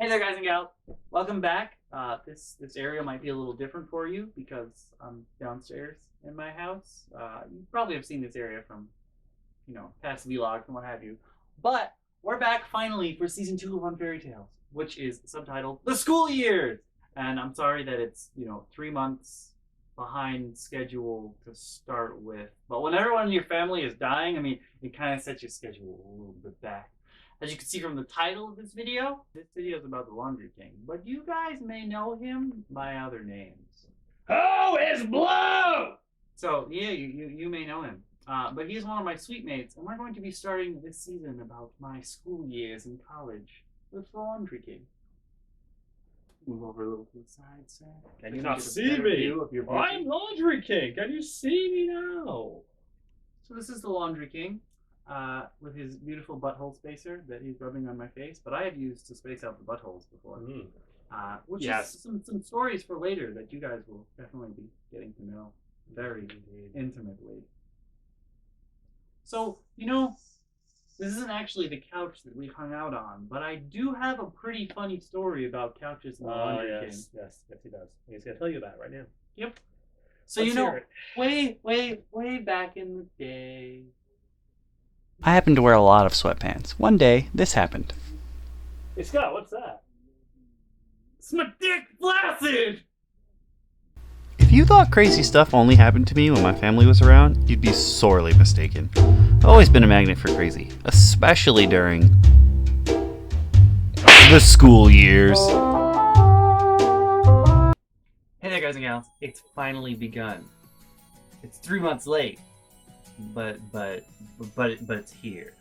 Hey there, guys and gals. Welcome back. This area might be a little different for you because I'm downstairs in my house. You probably have seen this area from, past vlogs and what have you. But we're back finally for season 2 of On Fairy Tales, which is subtitled "The School Years." And I'm sorry that it's 3 months behind schedule to start with. But when everyone in your family is dying, I mean, it kind of sets your schedule a little bit back. As you can see from the title of this video is about the Laundry King, but you guys may know him by other names. Oh, it's Blue! So, yeah, you may know him. But he's one of my sweet mates, and we're going to be starting this season about my school years in college with the Laundry King. Move over a little to the side, sir. Can you not see me? I'm Laundry King. Can you see me now? So this is the Laundry King. With his beautiful butthole spacer that he's rubbing on my face, but I have used to space out the buttholes before. Which is some stories for later that you guys will definitely be getting to know very intimately. So, this isn't actually the couch that we hung out on, but I do have a pretty funny story about couches in the Laundry King. Yes, he does. He's going to tell you about it right now. Yep. So, way back in the day, I happen to wear a lot of sweatpants. One day, this happened. Hey, Scott, what's that? It's my dick flaccid! If you thought crazy stuff only happened to me when my family was around, you'd be sorely mistaken. I've always been a magnet for crazy, especially during the school years. Hey there, guys and gals. It's finally begun. It's 3 months late. But it's here.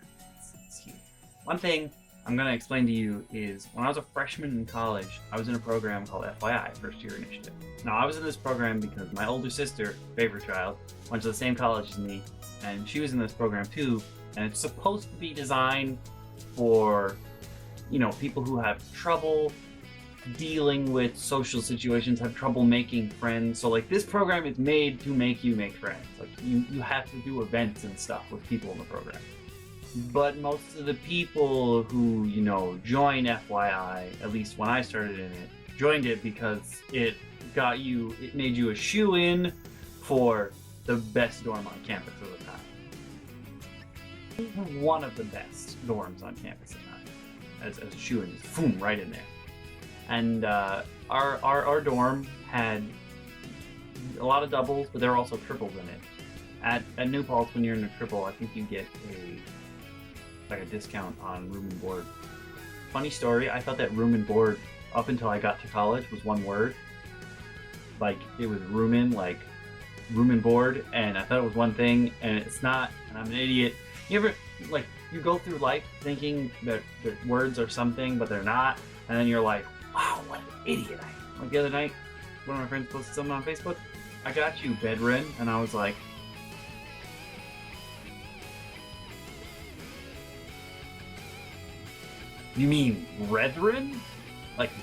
It's here. One thing I'm gonna explain to you is when I was a freshman in college, I was in a program called FYI, First Year Initiative. Now I was in this program because my older sister, favorite child, went to the same college as me, and she was in this program too. And it's supposed to be designed for, people who have trouble dealing with social situations, have trouble making friends. So this program is made to make you make friends. You have to do events and stuff with people in the program. But most of the people who, join FYI, at least when I started in it, joined it because it made you a shoe-in for the best dorm on campus at the time. One of the best dorms on campus at the time. As a shoe-in, boom, right in there. And our dorm had a lot of doubles, but there were also triples in it. At New Paltz, when you're in a triple, I think you get a discount on room and board. Funny story, I thought that room and board, up until I got to college, was one word. It was room and board, and I thought it was one thing, and it's not, and I'm an idiot. You ever, you go through life thinking that words are something, but they're not, and then you're like, wow, what an idiot I am. The other night, one of my friends posted something on Facebook. I got you, bedrin, and I was like, you mean brethren?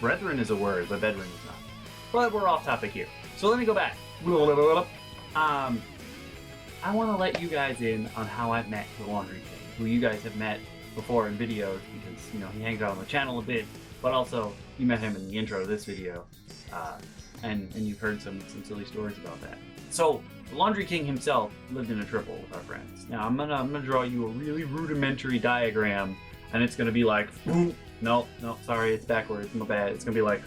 Brethren is a word, but bedrin is not. But we're off topic here. So let me go back. I want to let you guys in on how I met the Laundry King, who you guys have met before in videos because, he hangs out on the channel a bit. But also, you met him in the intro to this video, and you've heard some silly stories about that. So, the Laundry King himself lived in a triple with our friends. Now, I'm gonna draw you a really rudimentary diagram, and it's gonna be like, no, sorry, it's backwards, my bad. It's gonna be like,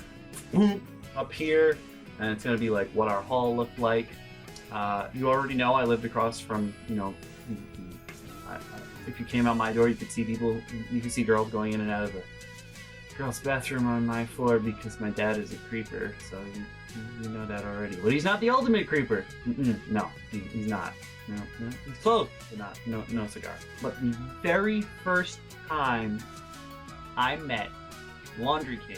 up here, and it's gonna be like what our hall looked like. You already know I lived across from, if you came out my door, you could see girls going in and out of the girls' bathroom on my floor because my dad is a creeper, so you know that already. But he's not the ultimate creeper. No, he's not. No, he's close, but not. No cigar. But the very first time I met Laundry King,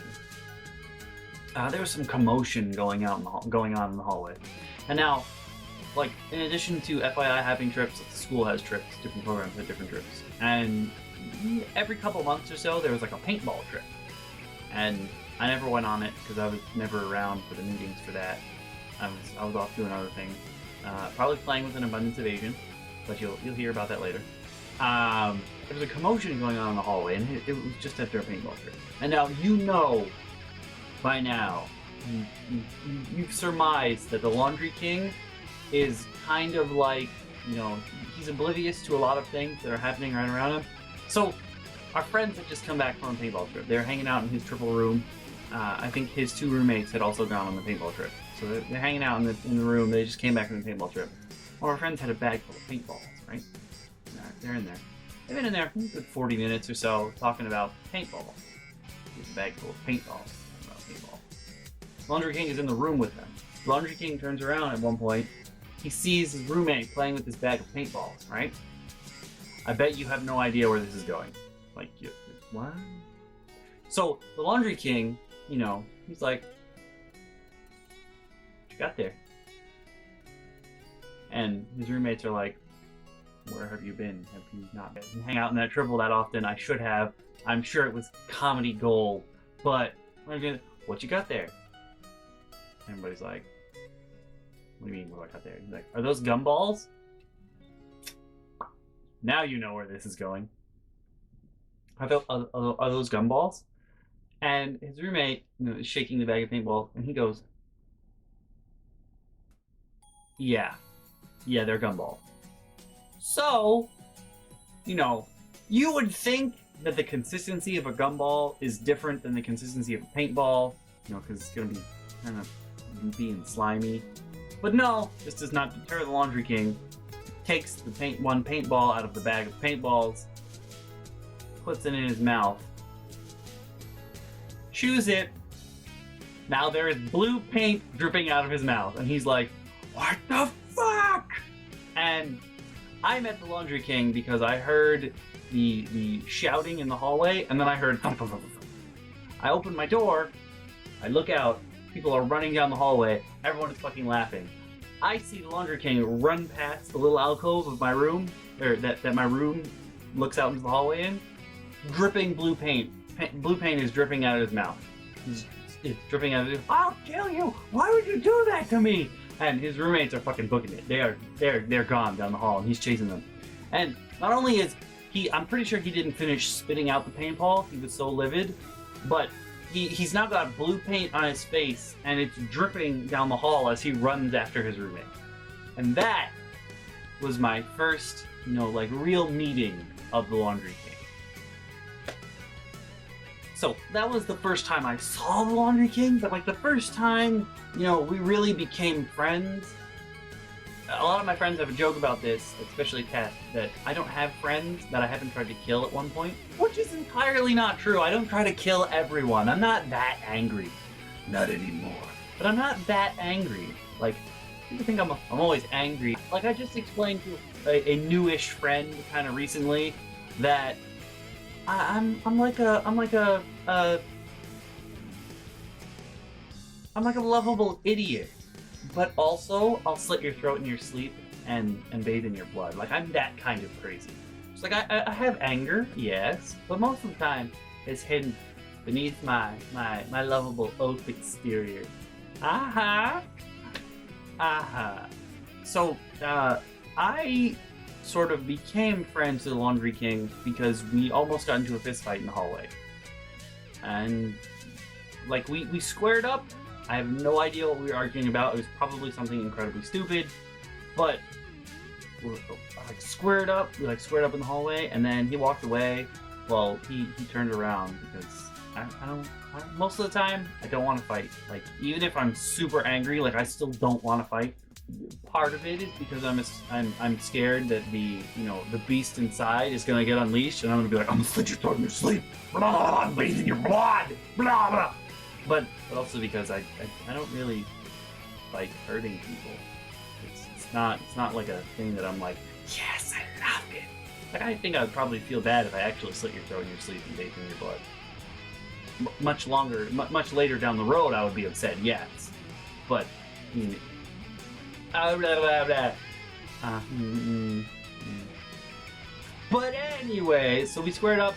there was some commotion going on in the hallway. And now, in addition to FYI having trips, the school has trips. Different programs have different trips, and every couple months or so, there was a paintball trip. And I never went on it because I was never around for the meetings for that. I was off doing other things. Probably playing with an abundance of agents, but you'll hear about that later. there was a commotion going on in the hallway, and it was just after a paintball trip. And now you know, by now, you've surmised that the Laundry King is kind of like, you know, he's oblivious to a lot of things that are happening right around him. So our friends had just come back from a paintball trip. They were hanging out in his triple room. I think his 2 roommates had also gone on the paintball trip. So they're hanging out in the room. They just came back from the paintball trip. Well, our friends had a bag full of paintballs, right? They're in there. They've been in there for a good 40 minutes or so talking about paintball. There's a bag full of paintballs. About paintball. Laundry King is in the room with them. Laundry King turns around at one point. He sees his roommate playing with this bag of paintballs, right? I bet you have no idea where this is going. Like, what? So, the Laundry King, you know, he's like, what you got there? And his roommates are like, where have you been? Have you not been? I didn't hang out in that triple that often. I should have. I'm sure it was comedy gold. But, what you got there? Everybody's like, what do you mean, what do I got there? He's like, are those gumballs? Now you know where this is going. Are those gumballs? And his roommate, you know, is shaking the bag of paintballs, and he goes, yeah, they're gumballs. So, you know, you would think that the consistency of a gumball is different than the consistency of a paintball, you know, because it's going to be kind of goopy and slimy. But no, this does not deter the Laundry King. Takes the one paintball out of the bag of paintballs, puts it in his mouth, chews it. Now there is blue paint dripping out of his mouth, and he's like, what the fuck? And I met the Laundry King because I heard the shouting in the hallway, and then I heard thump, thump, thump, thump. I open my door, I look out, people are running down the hallway, everyone is fucking laughing. I see the Laundry King run past the little alcove of my room, or that my room looks out into the hallway in, dripping blue paint. Blue paint is dripping out of his mouth. It's dripping out of his mouth. I'll kill you! Why would you do that to me? And his roommates are fucking booking it. They're gone down the hall, and he's chasing them. And not only is I'm pretty sure he didn't finish spitting out the paintball. He was so livid, but he's now got blue paint on his face, and it's dripping down the hall as he runs after his roommate. And that was my first, you know, like real meeting of the Laundry King. So that was the first time I saw the Laundry King, but like the first time, you know, we really became friends. A lot of my friends have a joke about this, especially Kat, that I don't have friends that I haven't tried to kill at one point, which is entirely not true. I don't try to kill everyone. I'm not that angry. Not anymore. But I'm not that angry. Like, people think I'm always angry. Like, I just explained to a newish friend kind of recently that I'm like a lovable idiot. But also, I'll slit your throat in your sleep and bathe in your blood. Like, I'm that kind of crazy. It's like, I have anger, yes, but most of the time, it's hidden beneath my lovable oath exterior. Aha! Aha! So, I sort of became friends with the Laundry King because we almost got into a fist fight in the hallway. And, like, we squared up. I have no idea what we were arguing about. It was probably something incredibly stupid, but we squared up in the hallway, and then he walked away. Well, he turned around because most of the time I don't want to fight. Like, even if I'm super angry, like, I still don't want to fight. Part of it is because I'm scared that the beast inside is gonna get unleashed, and I'm gonna be like, I'm gonna slit your throat in your sleep. Blah, I'm bathing your blood. Blah blah. But also because I don't really like hurting people. It's not like a thing that I'm like, yes, I love it. Like, I think I would probably feel bad if I actually slit your throat in your sleep and bathe in your blood. Much later down the road, I would be upset, yes. But, I mean, But anyway, so we squared up,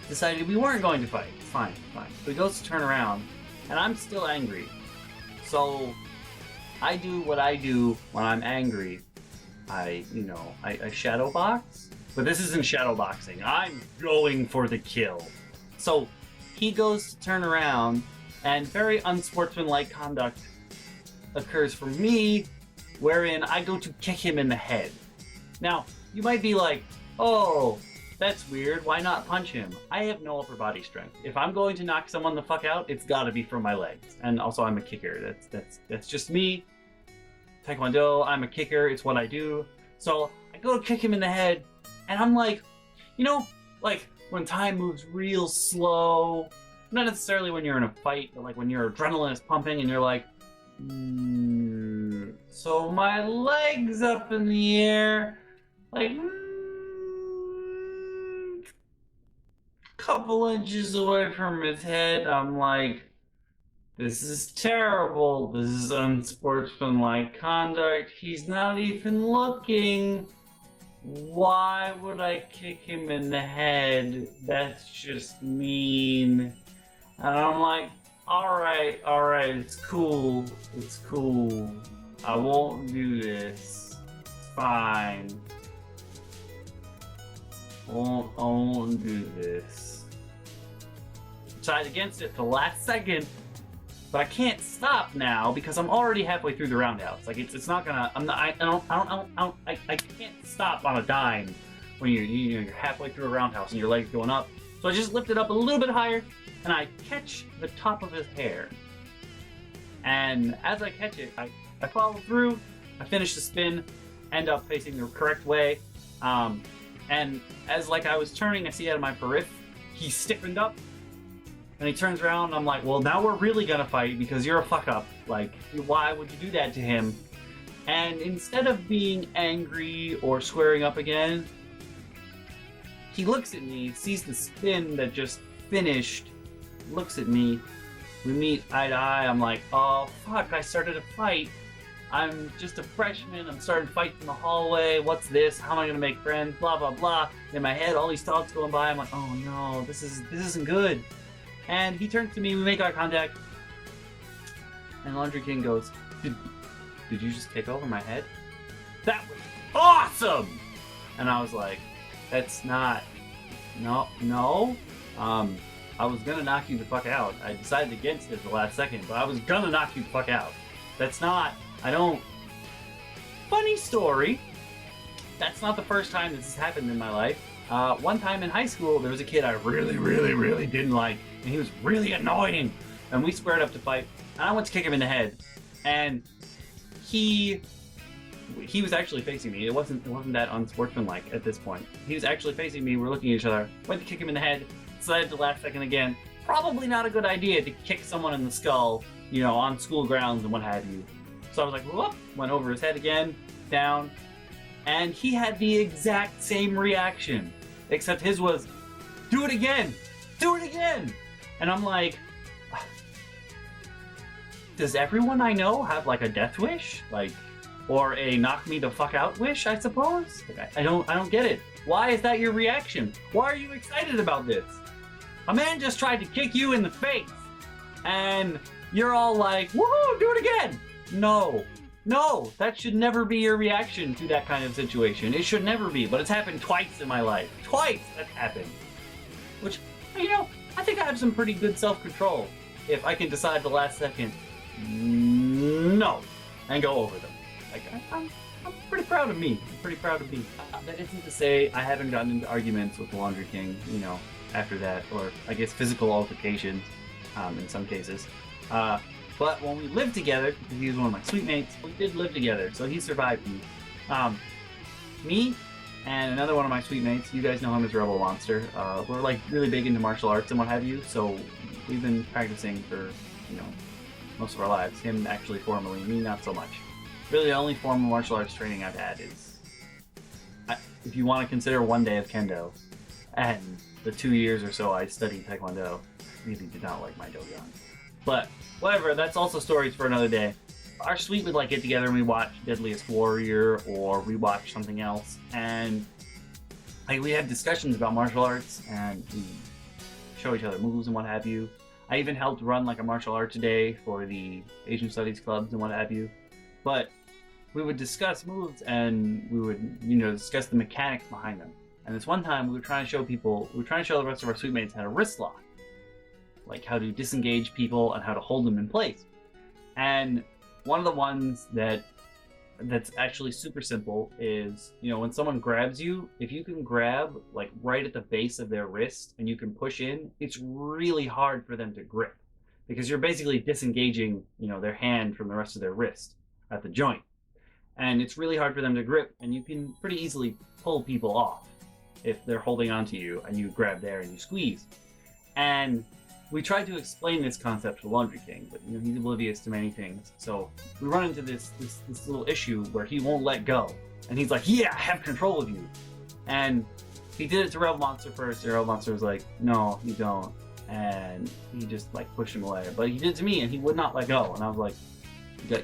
decided we weren't going to fight. Fine. So he goes to turn around, and I'm still angry. So I do what I do when I'm angry. I shadow box, But this isn't shadow boxing. I'm going for the kill. So he goes to turn around, and very unsportsmanlike conduct occurs for me, wherein I go to kick him in the head. Now, you might be like, oh, that's weird, why not punch him? I have no upper body strength. If I'm going to knock someone the fuck out, it's gotta be from my legs. And also I'm a kicker, that's just me. Taekwondo, I'm a kicker, it's what I do. So I go to kick him in the head, and I'm like, you know, like when time moves real slow, not necessarily when you're in a fight, but like when your adrenaline is pumping and you're like, so my leg's up in the air, like, couple inches away from his head. I'm like, this is terrible. This is unsportsmanlike conduct. He's not even looking. Why would I kick him in the head? That's just mean. And I'm like, alright, it's cool. It's cool. I won't do this. It's fine. I won't do this. Tried against it for the last second, but I can't stop now because I'm already halfway through the roundhouse. Like it's not gonna. I can't stop on a dime when you're halfway through a roundhouse and your legs going up. So I just lift it up a little bit higher and I catch the top of his hair. And as I catch it, I follow through. I finish the spin, end up facing the correct way. And as like I was turning, I see out of my periph, he stiffened up. And he turns around and I'm like, well, now we're really gonna fight because you're a fuck up. Like, why would you do that to him? And instead of being angry or squaring up again, he looks at me, sees the spin that just finished, looks at me, we meet eye to eye. I'm like, oh fuck, I started a fight. I'm just a freshman, I'm starting fights in the hallway, what's this? How am I gonna make friends? Blah, blah, blah. In my head, all these thoughts going by, I'm like, oh no, this isn't good. And he turns to me, we make eye contact, and Laundry King goes, did you just kick over my head? That was awesome! And I was like, that's not, no. I was gonna knock you the fuck out. I decided against it at the last second, but I was gonna knock you the fuck out. That's not, funny story, that's not the first time this has happened in my life. One time in high school, there was a kid I really didn't like, and he was really annoying. And we squared up to fight, and I went to kick him in the head, and he was actually facing me. It wasn't that unsportsmanlike at this point. He was actually facing me. We're looking at each other. Went to kick him in the head. Decided to last second again. Probably not a good idea to kick someone in the skull, on school grounds and what have you. So I was like, whoop, went over his head again, down, and he had the exact same reaction, except his was, do it again! And I'm like, does everyone I know have like a death wish? Or a knock me the fuck out wish, I suppose? I don't get it. Why is that your reaction? Why are you excited about this? A man just tried to kick you in the face, and you're all like, woohoo, do it again! No, that should never be your reaction to that kind of situation. It should never be, but it's happened twice in my life. Twice that's happened. Which, I think I have some pretty good self-control if I can decide the last second, no, and go over them. I'm pretty proud of me. That isn't to say I haven't gotten into arguments with the Laundry King, after that, or I guess physical altercations, in some cases. But when we lived together, because he was one of my suitemates, we did live together, so he survived me. Me and another one of my suitemates, you guys know him as Rebel Monster, we're like really big into martial arts and what have you, so we've been practicing for, most of our lives. Him actually formally, me not so much. Really the only form of martial arts training I've had is, if you want to consider one day of Kendo, and the 2 years or so I studied Taekwondo, really did not like my dogan. But whatever, that's also stories for another day. Our suite would get together and we watch Deadliest Warrior, or we watch something else, and we have discussions about martial arts, and we show each other moves and what have you. I even helped run a martial arts day for the Asian Studies clubs and what have you. But we would discuss moves, and we would, discuss the mechanics behind them. And this one time we were trying to show the rest of our suitemates how to wrist lock, like how to disengage people and how to hold them in place. And one of the ones that's actually super simple is, when someone grabs you, if you can grab like right at the base of their wrist and you can push in, it's really hard for them to grip because you're basically disengaging, their hand from the rest of their wrist at the joint. And it's really hard for them to grip, and you can pretty easily pull people off if they're holding onto you and you grab there and you squeeze. And we tried to explain this concept to Laundry King, but he's oblivious to many things. So we run into this little issue where he won't let go, and he's like, "Yeah, I have control of you." And he did it to Rebel Monster first. And Rebel Monster was like, "No, you don't," and he just like pushed him away. But he did it to me, and he would not let go. And I was like,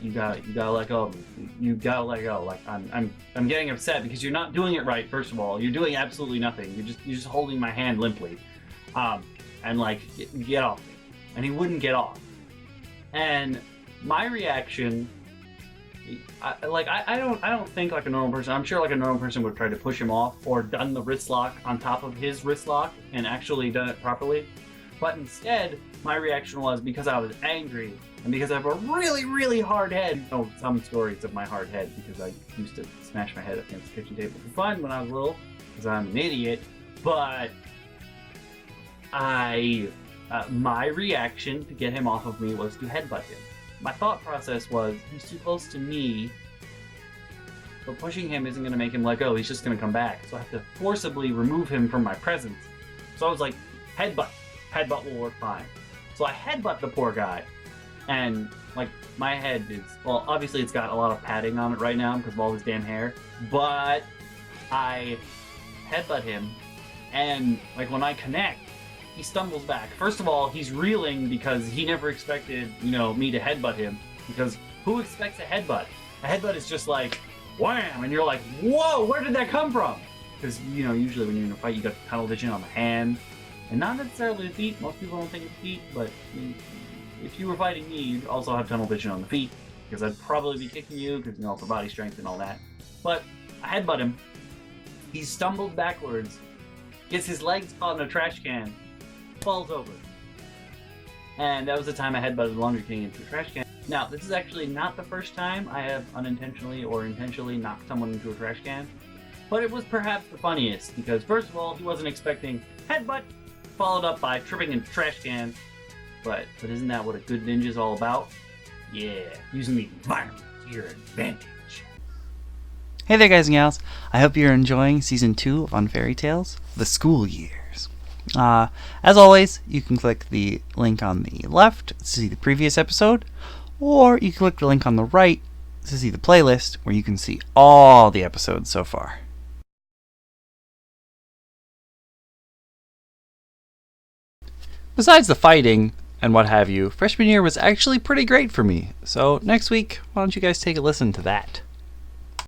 "You gotta let go of me. You gotta let go." Like I'm getting upset because you're not doing it right. First of all, you're doing absolutely nothing. You're just holding my hand limply. And like, get off me. And he wouldn't get off. And my reaction, I don't think like a normal person. I'm sure like a normal person would try to push him off or done the wrist lock on top of his wrist lock and actually done it properly. But instead, my reaction was because I was angry and because I have a really, really hard head. Some stories of my hard head because I used to smash my head against the kitchen table for fun when I was little because I'm an idiot. But my reaction to get him off of me was to headbutt him. My thought process was, he's too close to me, but pushing him isn't going to make him let go, he's just going to come back. So I have to forcibly remove him from my presence. So I was like, headbutt will work fine. So I headbutt the poor guy, and like my head is, well, obviously it's got a lot of padding on it right now because of all this damn hair, but I headbutt him, and like when I connect, he stumbles back. First of all, he's reeling because he never expected, me to headbutt him. Because who expects a headbutt? A headbutt is just like, wham! And you're like, whoa, where did that come from? Because, usually when you're in a fight, you got tunnel vision on the hand. And not necessarily the feet. Most people don't think it's feet. But if you were fighting me, you'd also have tunnel vision on the feet. Because I'd probably be kicking you, because, for body strength and all that. But I headbutt him. He stumbled backwards. Gets his legs caught in a trash can. Falls over. And that was the time I headbutted the Laundry King into a trash can. Now, this is actually not the first time I have unintentionally or intentionally knocked someone into a trash can, but it was perhaps the funniest because, first of all, he wasn't expecting headbutt, followed up by tripping in trash can. But isn't that what a good ninja is all about? Yeah, using the environment to your advantage. Hey there, guys and gals. I hope you're enjoying Season 2 of On Fairy Tales, The School Years. As always, you can click the link on the left to see the previous episode, or you can click the link on the right to see the playlist where you can see all the episodes so far. Besides the fighting and what have you, freshman year was actually pretty great for me, so next week, why don't you guys take a listen to that?